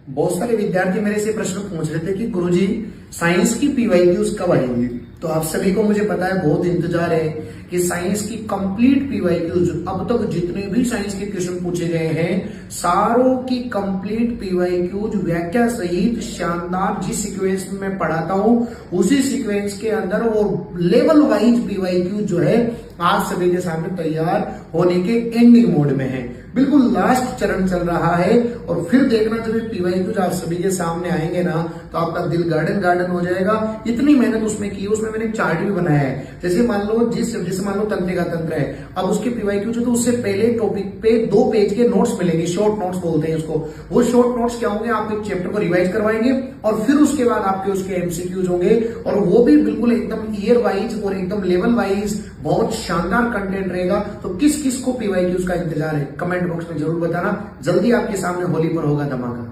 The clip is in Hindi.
बहुत सारे विद्यार्थी मेरे से प्रश्न पूछ रहे थे कि गुरुजी साइंस की पीवाईक्यूज कब आएंगी। तो आप सभी को मुझे पता है बहुत इंतजार है कि साइंस की कंप्लीट पीवाईक्यूज, अब तक जितने भी साइंस के क्वेश्चन पूछे गए हैं सारों की कंप्लीट पीवाईक्यूज व्याख्या सहित शानदार जिस सीक्वेंस में मैं पढ़ाता हूं उसी सीक्वेंस के अंदर और लेवल वाइज पीवाईक्यूज जो है आप सभी के सामने तैयार होने के एंडिंग मोड में है। बिल्कुल लास्ट चरण चल रहा है और फिर देखना जब पीवाईक्यूज आप सभी के सामने आएंगे ना तो आपका दिल गार्डन गार्डन हो जाएगा। इतनी मेहनत उसमें की, उसमें मैंने एक चार्ट भी बनाया है। जैसे मान लो जैसे मान लो तंत्र का तंत्र है, अब उसके पीवाईक्यूज तो उससे पहले टॉपिक पे 2 पेज के नोट्स मिलेंगे, शॉर्ट नोट्स बोलते हैं उसको। वो शॉर्ट नोट्स क्या होंगे, आपके चैप्टर को रिवाइज करवाएंगे और फिर उसके बाद आपके उसके एमसीक्यूज होंगे और वो भी बिल्कुल एकदम ईयर वाइज और एकदम लेवल वाइज बहुत शानदार कंटेंट रहेगा। तो किस किस को पीवाईक्यूज का इंतजार है कमेंट बॉक्स में जरूर बताना। जल्दी आपके सामने होली पर होगा धमाका।